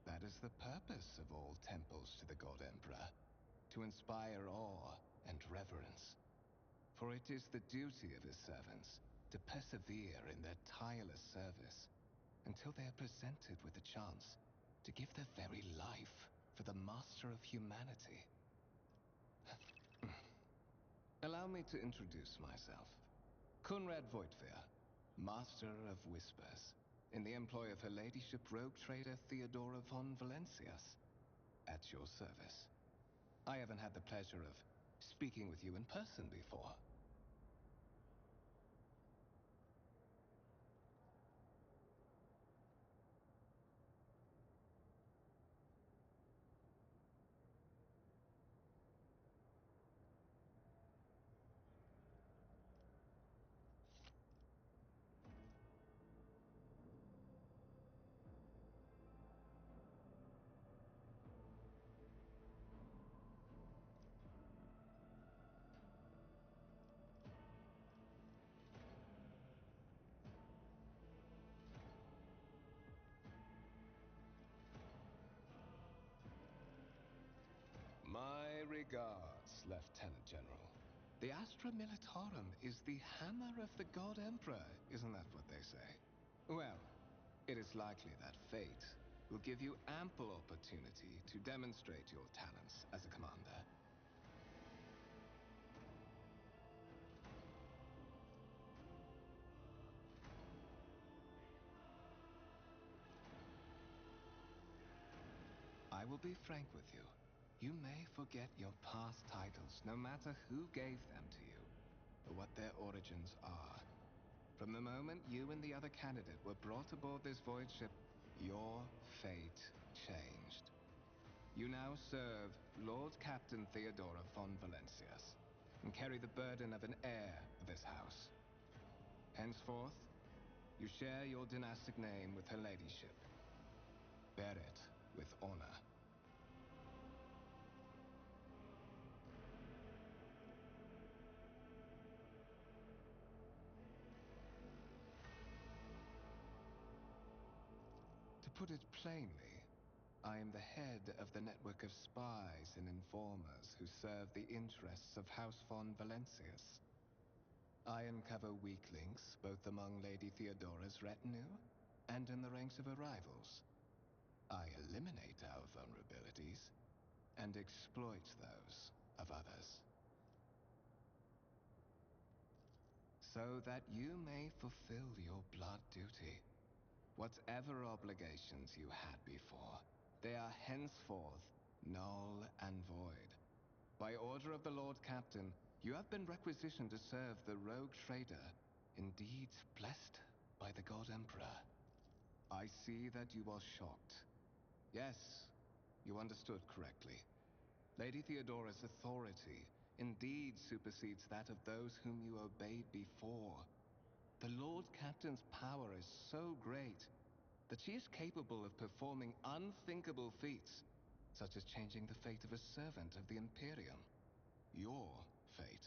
That is the purpose of all temples to the God Emperor, to inspire awe and reverence. For it is the duty of his servants to persevere in their tireless service until they are presented with the chance to give their very life for the master of humanity. Allow me to introduce myself. Conrad Voigtveer, Master of Whispers, in the employ of Her Ladyship Rogue Trader Theodora von Valencias, at your service. I haven't had the pleasure of speaking with you in person before. My regards, Lieutenant General. The Astra Militarum is the hammer of the God Emperor, isn't that what they say? Well, it is likely that fate will give you ample opportunity to demonstrate your talents as a commander. I will be frank with you. You may forget your past titles, no matter who gave them to you, or what their origins are. From the moment you and the other candidate were brought aboard this void ship, your fate changed. You now serve Lord Captain Theodora von Valencias, and carry the burden of an heir of this house. Henceforth, you share your dynastic name with Her Ladyship. Bear it with honor. To put it plainly, I am the head of the network of spies and informers who serve the interests of House von Valencias. I uncover weak links both among Lady Theodora's retinue and in the ranks of her rivals. I eliminate our vulnerabilities and exploit those of others, so that you may fulfill your blood duty. Whatever obligations you had before, they are henceforth null and void. By order of the Lord Captain, you have been requisitioned to serve the Rogue Trader, indeed blessed by the God Emperor. I see that you are shocked. Yes, you understood correctly. Lady Theodora's authority indeed supersedes that of those whom you obeyed before. The Lord Captain's power is so great that she is capable of performing unthinkable feats, such as changing the fate of a servant of the Imperium. Your fate.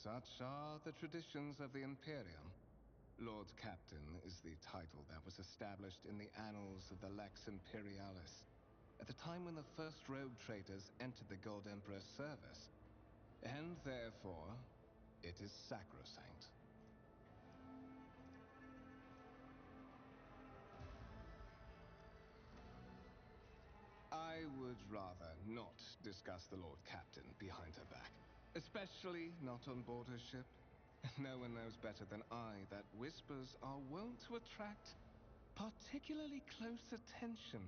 Such are the traditions of the Imperium. Lord Captain is the title that was established in the annals of the Lex Imperialis at the time when the first rogue traders entered the God Emperor's service, and therefore, it is sacrosanct. I would rather not discuss the Lord Captain behind her back, especially not on board her ship. No one knows better than I that whispers are wont to attract particularly close attention.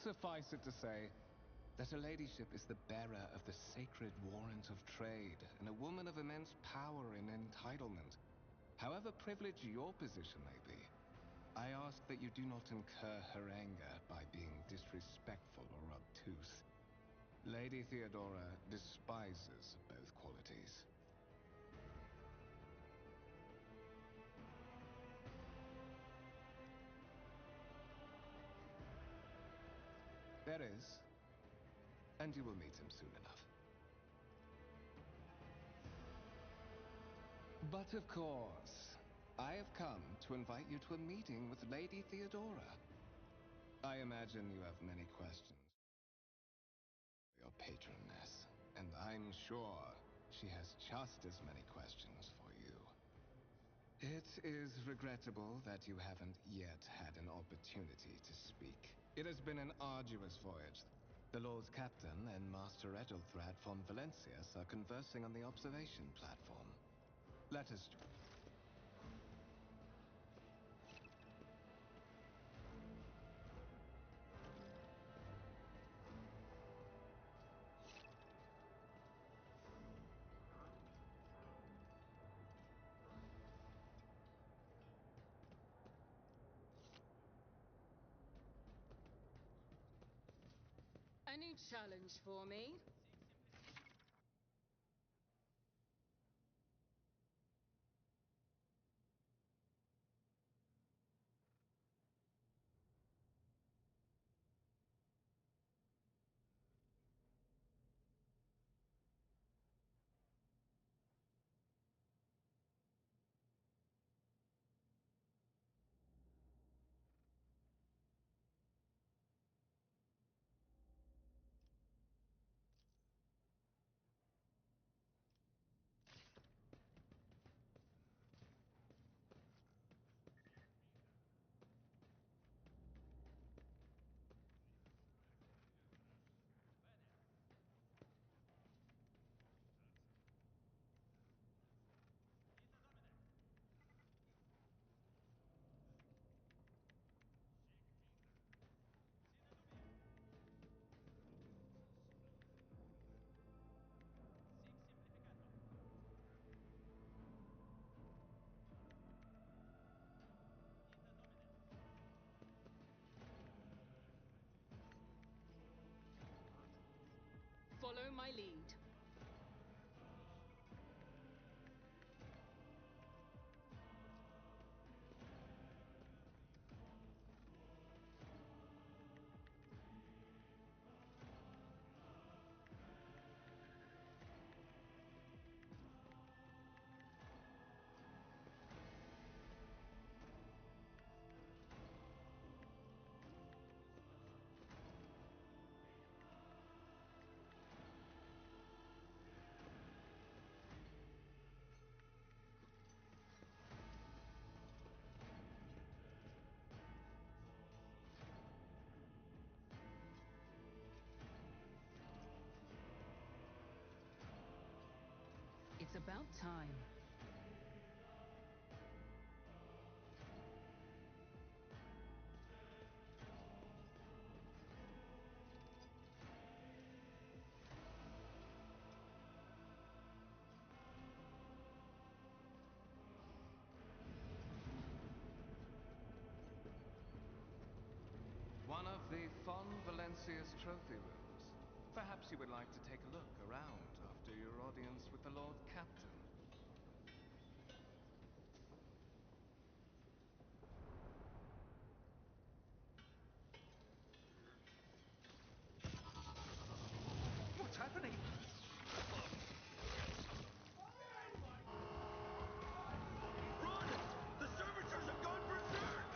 Suffice it to say that Her Ladyship is the bearer of the sacred warrant of trade and a woman of immense power and entitlement. However privileged your position may be, I ask that you do not incur her anger by being disrespectful or obtuse. Lady Theodora despises both qualities. There is, and you will meet him soon enough. But of course, I have come to invite you to a meeting with Lady Theodora. I imagine you have many questions for your patroness, and I'm sure she has just as many questions for you. It is regrettable that you haven't yet had an opportunity to speak. It has been an arduous voyage. The Lord Captain and Master Ethelthrad von Valencius are conversing on the observation platform. Let us... A new challenge for me? Follow my lead. It's about time. One of the Von Valencius trophy rooms. Perhaps you would like to take a look around after your audience with the Lord Captain. What's happening? Run! The servitors have gone berserk!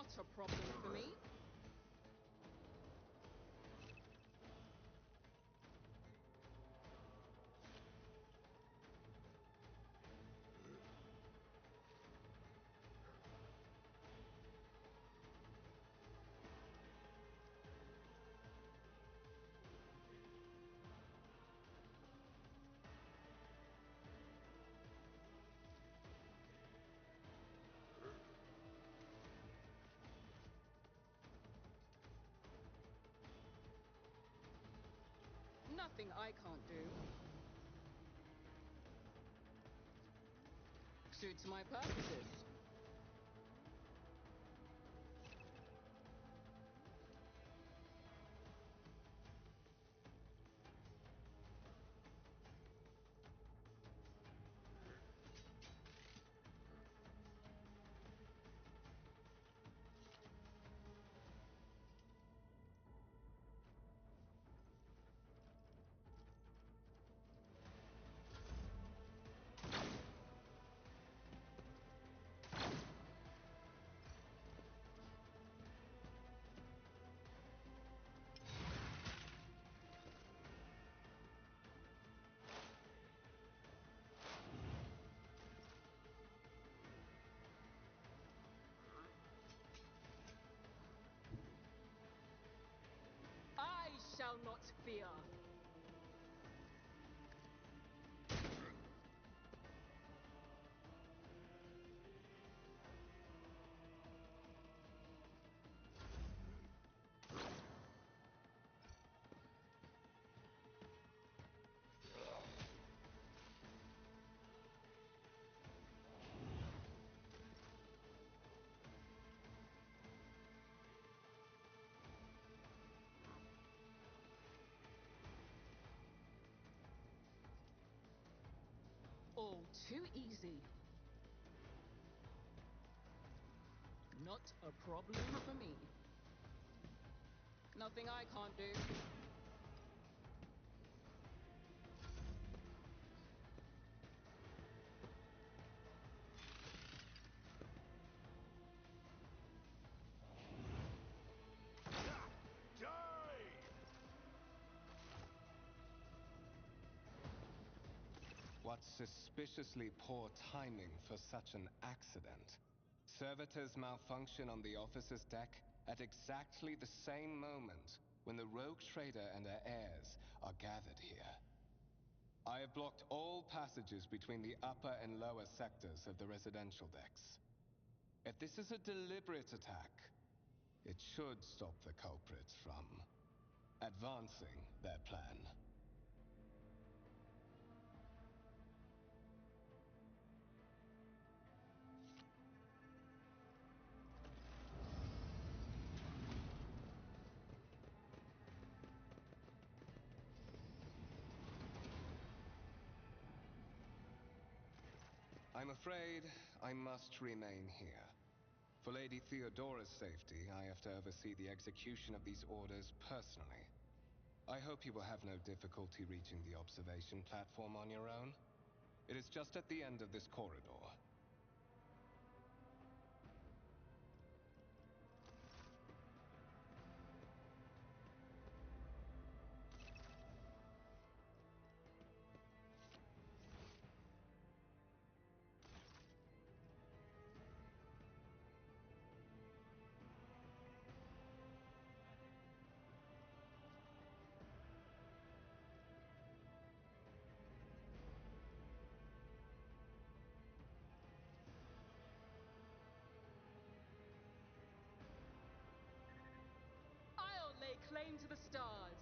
Not a problem for me. Nothing I can't do. Suits my purposes. I shall not fear. All too easy. Not a problem for me. Nothing I can't do. What suspiciously poor timing for such an accident. Servitors malfunction on the officer's deck at exactly the same moment when the rogue trader and her heirs are gathered here. I have blocked all passages between the upper and lower sectors of the residential decks. If this is a deliberate attack, it should stop the culprits from advancing their plan. I'm afraid I must remain here. For Lady Theodora's safety, I have to oversee the execution of these orders personally. I hope you will have no difficulty reaching the observation platform on your own. It is just at the end of this corridor. I'll lay claim to the stars.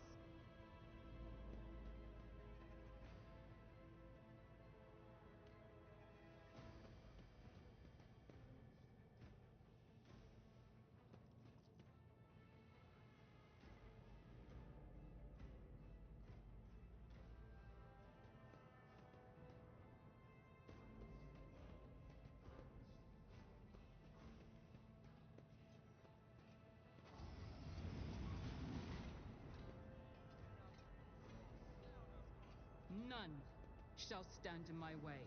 None shall stand in my way.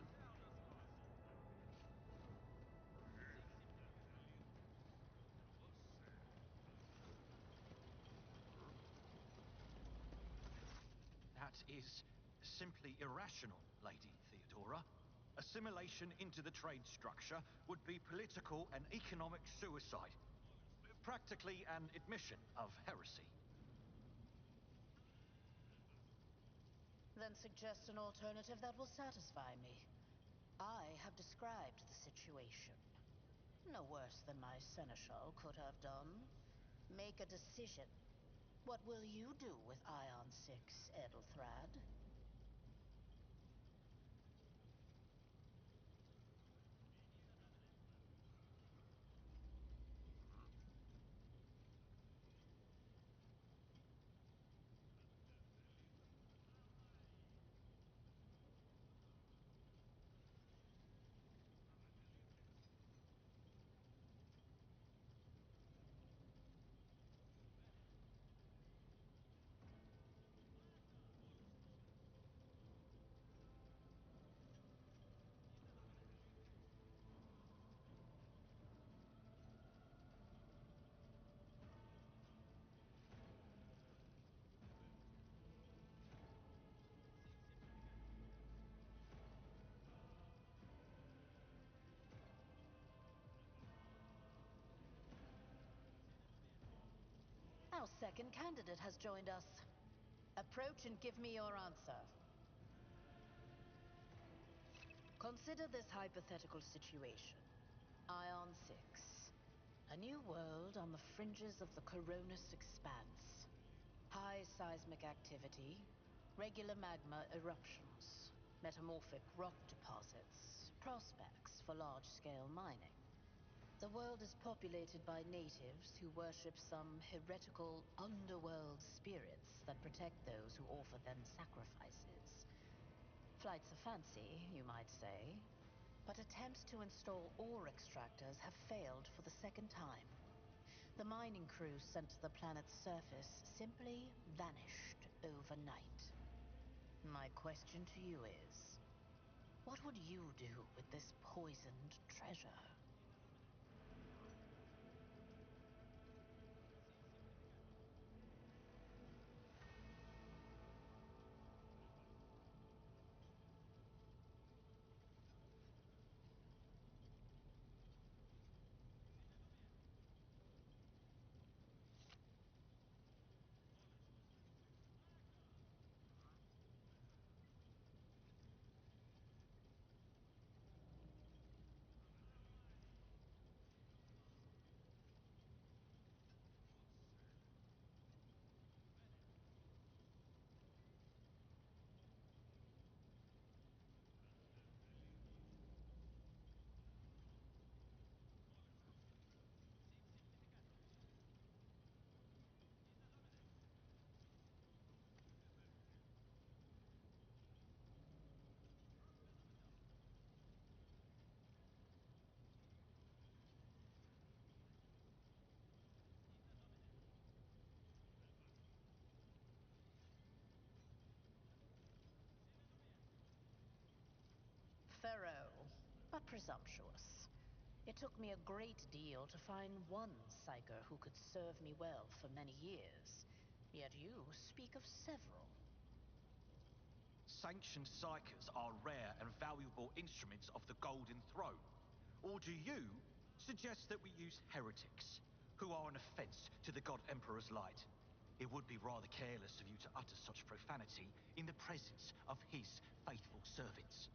That is simply irrational, Lady Theodora. Assimilation into the trade structure would be political and economic suicide. Practically an admission of heresy. Then suggest an alternative that will satisfy me. I have described the situation. No worse than my seneschal could have done. Make a decision. What will you do with Ion 6, Edelthrad? Our second candidate has joined us. Approach and give me your answer. Consider this hypothetical situation. Ion 6. A new world on the fringes of the Coronis expanse. High seismic activity, regular magma eruptions, metamorphic rock deposits, prospects for large-scale mining. The world is populated by natives who worship some heretical underworld spirits that protect those who offer them sacrifices. Flights of fancy, you might say, but attempts to install ore extractors have failed for the second time. The mining crew sent to the planet's surface simply vanished overnight. My question to you is, what would you do with this poisoned treasure? Thorough, but presumptuous. It took me a great deal to find one psyker who could serve me well for many years. Yet you speak of several. Sanctioned psychers are rare and valuable instruments of the Golden Throne. Or do you suggest that we use heretics, who are an offense to the God Emperor's light? It would be rather careless of you to utter such profanity in the presence of his faithful servants.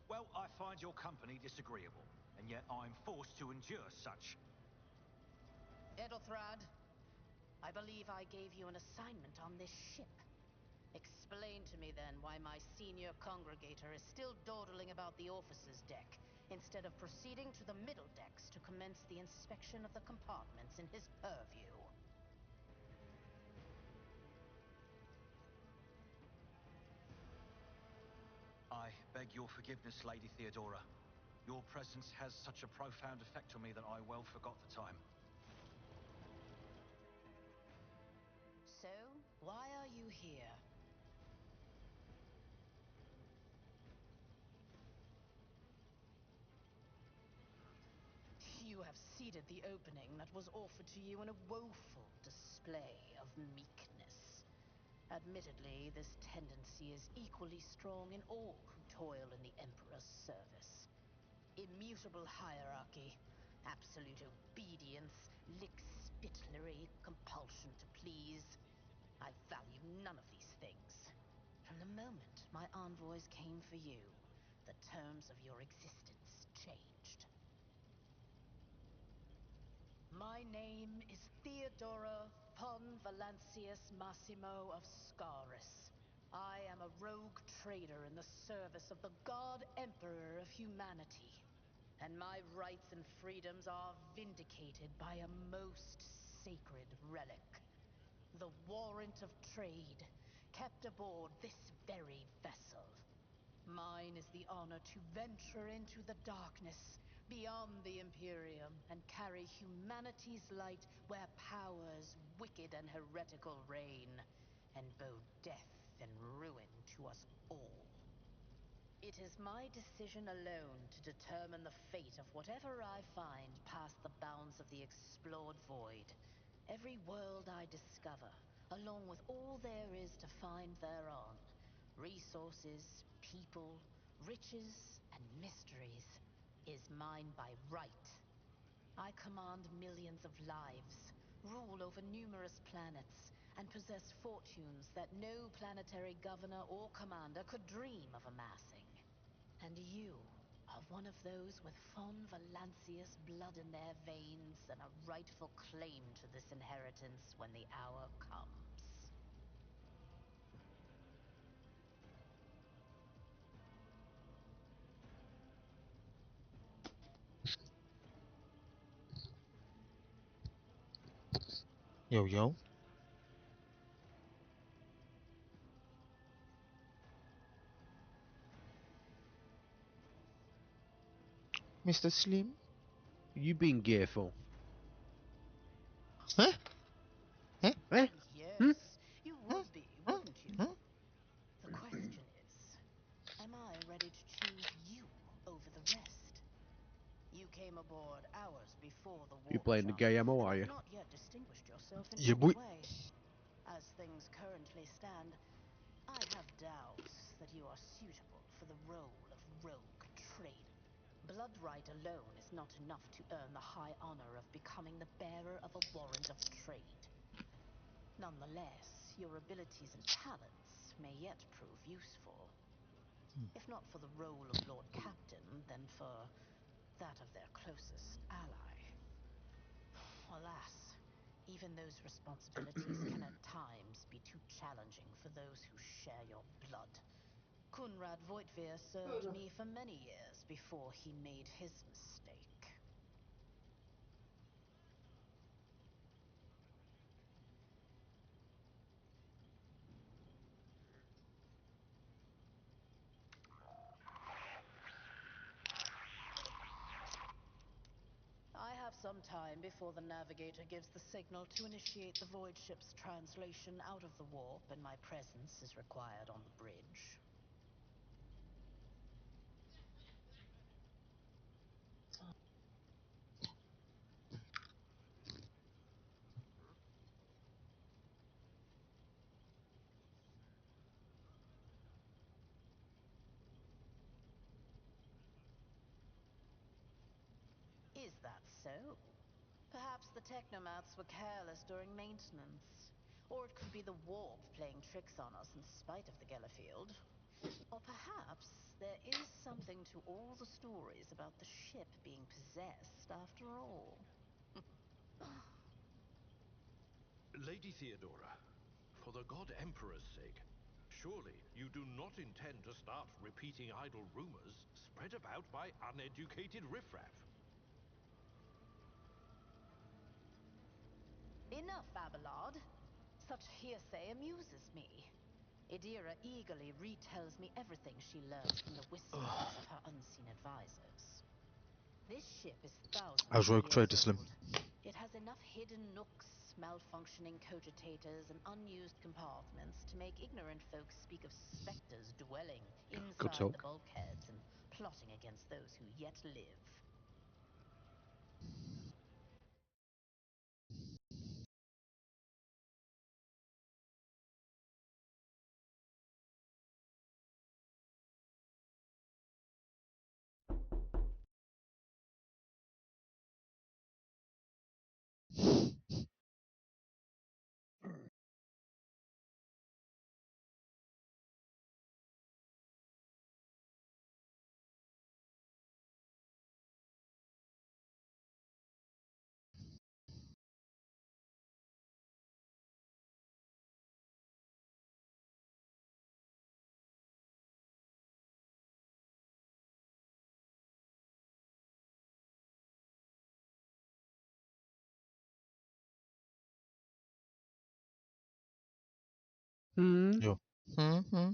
Well, I find your company disagreeable, and yet I'm forced to endure such. Edelthrad, I believe I gave you an assignment on this ship. Explain to me then why my senior congregator is still dawdling about the officer's deck, instead of proceeding to the middle decks to commence the inspection of the compartments in his purview. I beg your forgiveness, Lady Theodora. Your presence has such a profound effect on me that I well forgot the time. So, why are you here? You have ceded the opening that was offered to you in a woeful display of meekness. Admittedly, this tendency is equally strong in all who toil in the Emperor's service. Immutable hierarchy, absolute obedience, lickspittlery, compulsion to please. I value none of these things. From the moment my envoys came for you, the terms of your existence changed. My name is Theodora von Valancius Massimo of Scaris. I am a rogue trader in the service of the God Emperor of humanity. And my rights and freedoms are vindicated by a most sacred relic. The warrant of trade, kept aboard this very vessel. Mine is the honor to venture into the darkness, beyond the Imperium, and carry humanity's light where powers wicked and heretical reign, and bow death and ruin to us all. It is my decision alone to determine the fate of whatever I find past the bounds of the explored void. Every world I discover, along with all there is to find thereon, resources, people, riches, and mysteries, is mine by right. I command millions of lives, rule over numerous planets, and possess fortunes that no planetary governor or commander could dream of amassing. And you are one of those with von Valancius blood in their veins and a rightful claim to this inheritance when the hour comes. Yo, yo. Mr. Slim? You being careful. Huh? Huh? Eh? Yes, you would be, wouldn't you? The question is, am I ready to choose you over the rest? You came aboard hours before the You warp playing the jump, game, or and are have you? not yet distinguished yourself in Yeah, any boy. way. As things currently stand, I have doubts that you are suitable for the role of rogue trader. Blood right alone is not enough to earn the high honor of becoming the bearer of a warrant of trade. Nonetheless, your abilities and talents may yet prove useful. If not for the role of Lord Captain, then for that of their closest ally. Alas, even those responsibilities can at times be too challenging for those who share your blood. Kunrad Voitvir served me for many years before he made his mistake. I have some time before the navigator gives the signal to initiate the void ship's translation out of the warp, and my presence is required on the bridge. Is that so? Perhaps the technomats were careless during maintenance. Or it could be the warp playing tricks on us in spite of the Gellerfield. Or perhaps there is something to all the stories about the ship being possessed after all. Lady Theodora, for the God Emperor's sake, surely you do not intend to start repeating idle rumors spread led about by uneducated riffraff. Enough, Abelard. Such hearsay amuses me. Idira eagerly retells me everything she learned from the whisperings of her unseen advisors. This ship is thousands How's Rogue of Trader years Slim? old. It has enough hidden nooks, malfunctioning cogitators, and unused compartments to make ignorant folks speak of specters dwelling inside the talk. bulkheads and plotting against those who yet live. Hmm. Yo. Mm-hmm.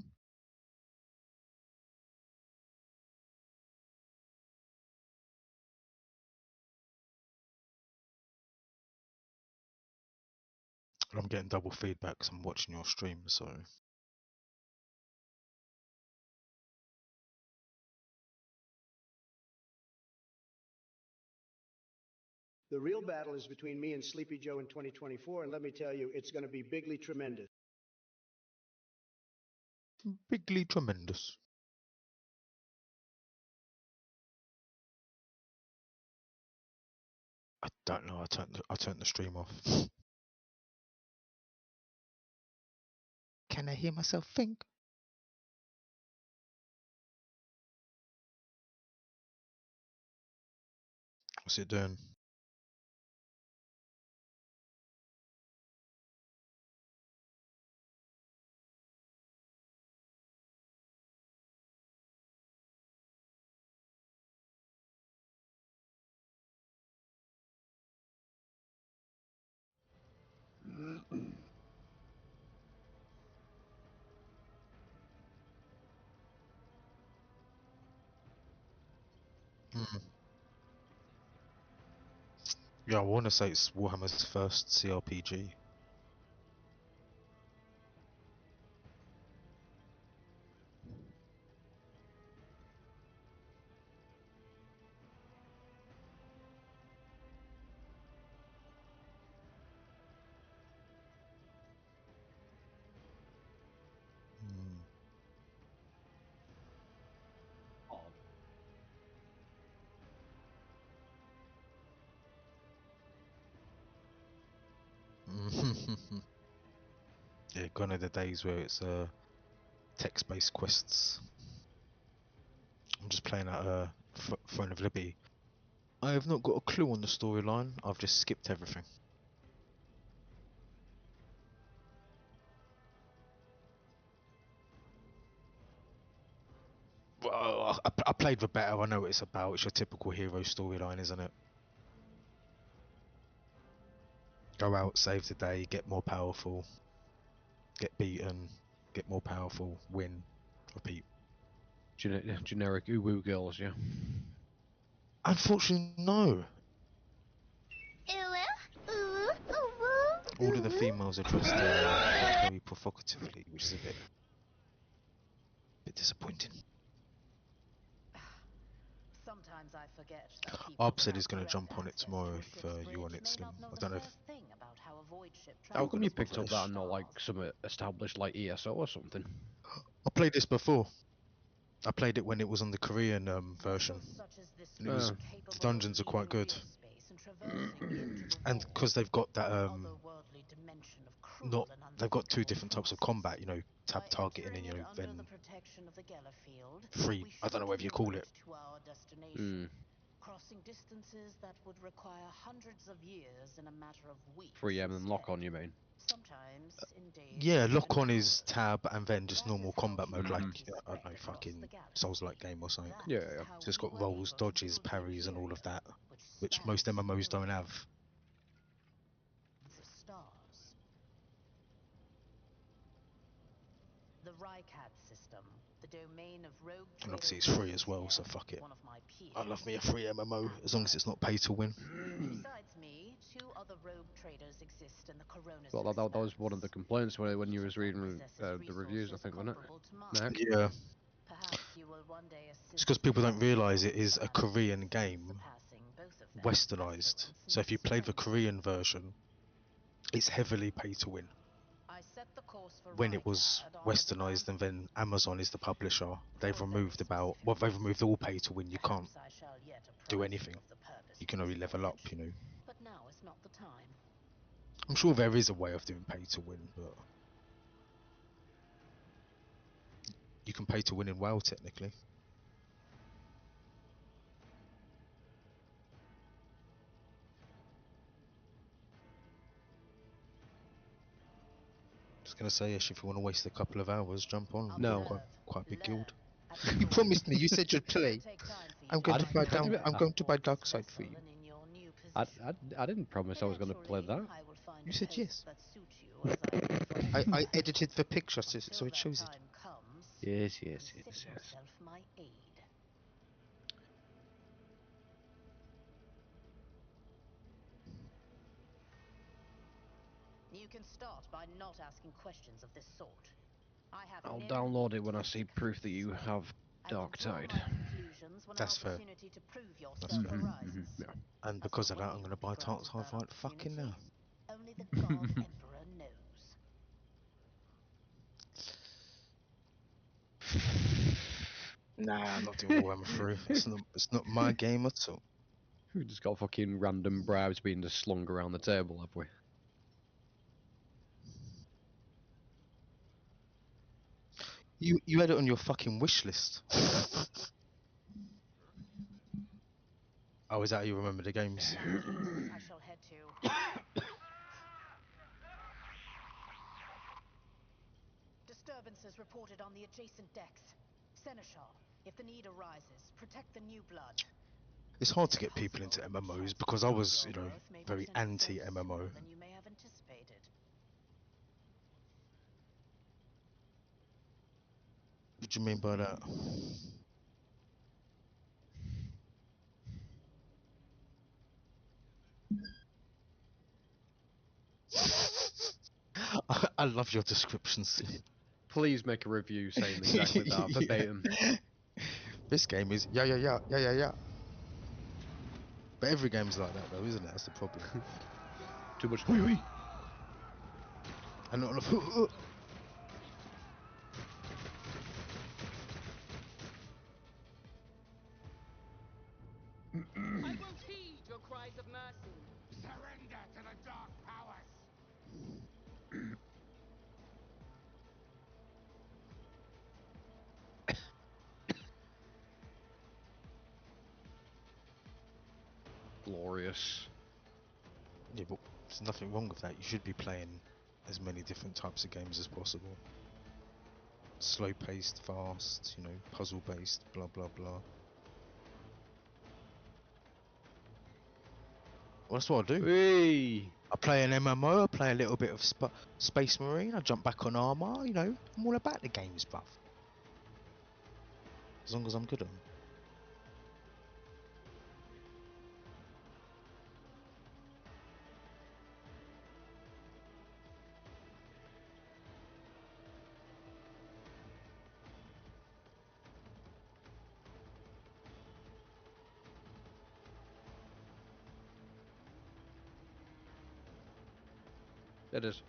I'm getting double feedback 'cause I'm watching your stream, so The real battle is between me and Sleepy Joe in 2024, and let me tell you, it's going to be bigly tremendous. bigly tremendous. I don't know. I turned the stream off. Can I hear myself think? What's it doing? Hmm. Yeah, I want to say it's Warhammer's first CRPG. Hmm. Yeah, gone are the days where it's text-based quests. I'm just playing at Throne of Liberty. I have not got a clue on the storyline. I've just skipped everything. Well, I played the better. I know what it's about. It's your typical hero storyline, isn't it? Go out, save the day, get more powerful, get beaten, get more powerful, win, repeat. Generic uwu girls, yeah. Unfortunately, no. All of the females are dressed very provocatively, which is a bit disappointing. Sometimes I forget that people Arb said without he's going to direct jump on it access tomorrow to a if ship's you want bridge it, may Slim. not know I the don't know if first thing about how a void ship How travels come you got picked up that flesh. and not like some established like ESO or something? I played this before. I played it when it was on the Korean version. Vessels such as this And it one was are the capable of dungeons are quite leaving good, real space and traversing into the and because void, they've got that an otherworldly dimension of cruel not and they've got two unthinkable different types of forces. combat. You know, tab By targeting and entering it under then the protection of the Gellerfield, free. we I don't shoot know whether you the call road it. to our destination, crossing distances that would require hundreds of years in a matter of weeks. Free aim and lock instead. on, you mean? Sometimes in days. Yeah, or lock even on is hours. tab and then just That normal is how combat mode, like humanity I don't spread know, across fucking the galaxy. Souls-like game or something. That Yeah, is yeah. how So it's we got were rolls, able to dodges, build the parries, and all of Imperium, that, which most spans MMOs don't have. millions of stars. The Rycad system, the domain of rogue And obviously trader it's free as well, so Wolfskin, fuck it. one of my peers. I love me a free MMO, as long as it's not pay to win. Besides me, 2 other rogue traders exist in the Coronis Well, that was one of the Expanse. complaints when you was Each of them reading possesses the reviews, I resources think, wasn't comparable to it? mine. Nick? Yeah, Perhaps you will one day it's assist because people me don't in realise it building is a planets, Korean game, surpassing both of them in westernised. affluence So if you and played the strength. Korean version, it's heavily pay to win. I set the course for When it was Rycad on the westernised and demand then Amazon is the publisher, they've for a very removed specific they've removed all pay to win. You can't Perhaps I shall yet do apprise you anything. of the purpose You of can this only level up, voyage. you know. But now is not the time. I'm sure there is a way of doing pay to win, but you can pay to win in WoW technically. Just gonna say, Ish, if you want to waste a couple of hours, jump on. No. We've got quite a big guild. Learn, You promised me. You said you'd play. It'll take time for you I'm to going to find buy out down. more I'm going to buy about Dark this Side for you. vessel and in your new I position. didn't promise I was going to play that. Eventually, I will find You a said post yes. that suits you as I did for I Rycad. edited the picture so Until it that shows it. time comes, Yes. consider yourself my aid. You can start by not asking questions of this sort. I have I'll many download it when I see logistics proof that you have I will Dark draw Tide. my conclusions when That's an fair. opportunity to prove That's yourself fair. arises. Yeah. And As because for of when that, I'm you going to will be buy Dark granted Side that right fucking now. opportunity, only the God Emperor knows. Nah, I'm not doing Warhammer 3. It's not my game at all. We just got fucking random bribes being just slung around the table, have we? You had it on your fucking wish list. Oh, is that how you remember the games? I shall head to. Disturbances reported on the adjacent decks. Seneschal, if the need arises, protect the new blood. It's hard to get people into MMOs because I was, you know, very anti-MMO. Than you may have anticipated. What do you mean by that? I love your descriptions. Please make a review saying exactly that verbatim. This game is yeah. But every game's like that though, isn't it? That's the problem. Too much wee. And not enough. I won't heed your cries of mercy. Surrender to the dark powers! Glorious. Yeah, but there's nothing wrong with that. You should be playing as many different types of games as possible. Slow paced, fast, you know, puzzle based, blah blah blah. Well, that's what I do. Hey! I play an MMO, I play a little bit of Space Marine, I jump back on Armour, you know, I'm all about the games, bruv. As long as I'm good at them. It is.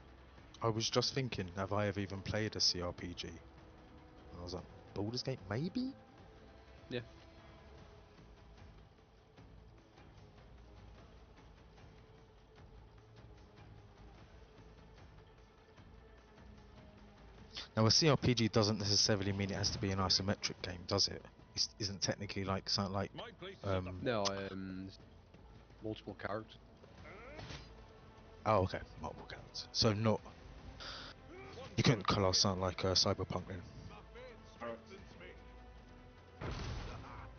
I was just thinking, have I ever even played a CRPG? And I was like, Baldur's Gate, maybe? Yeah. Now, a CRPG doesn't necessarily mean it has to be an isometric game, does it? Isn't technically like something like No, multiple characters. oh, okay, multiple characters. So not you couldn't class something like Cyberpunk then.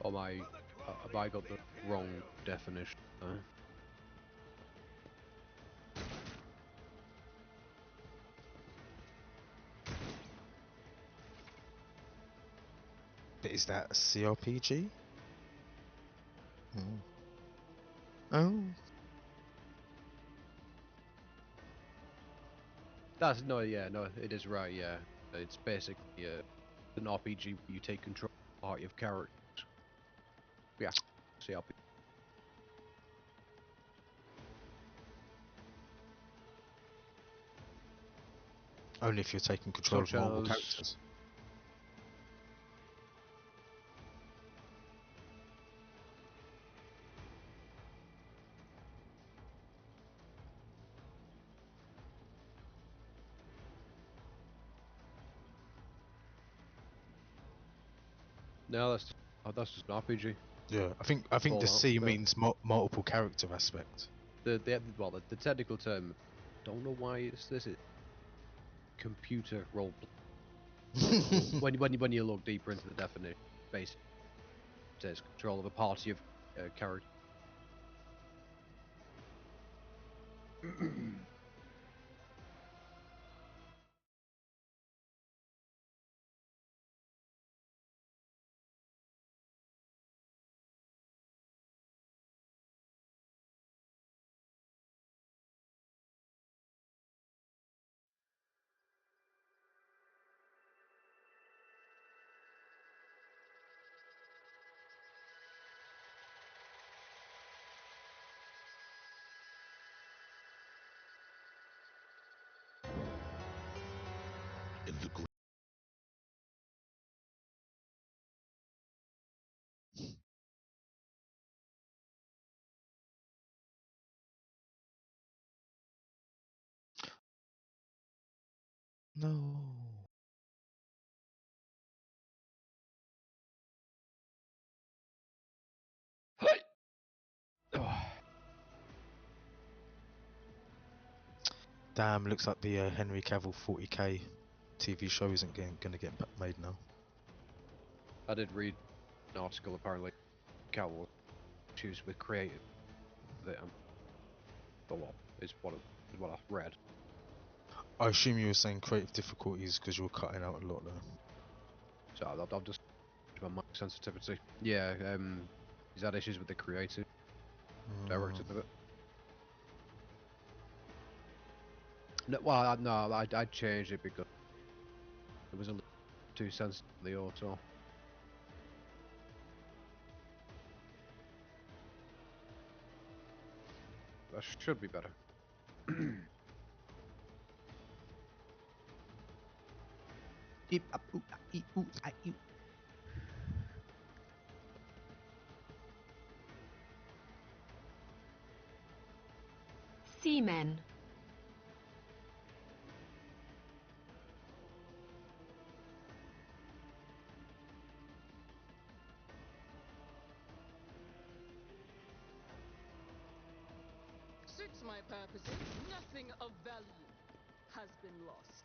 Oh my, have I got the wrong definition? But is that a CRPG? Oh. That's no, yeah, no, it is right. Yeah, it's basically an RPG where you take control of the party of characters. Yeah, CRPG. Only if you're taking control of multiple characters. No, that's just an RPG. Yeah, I think the C means multiple character aspect. The technical term, don't know why this is computer role. when you look deeper into the definition, basically, it says control of a party of characters. No. Damn, looks like the Henry Cavill 40k TV show isn't gonna get made now. I did read an article apparently. Cavill issues with creative that a lot is what I read. I assume you were saying creative difficulties because you were cutting out a lot there. So I'll just my mic sensitivity. Yeah, he's had issues with the creative director of it. No, well, I changed it because it was a little too sensitive to the auto. That should be better. Seamen. Suits my purposes, nothing of value has been lost.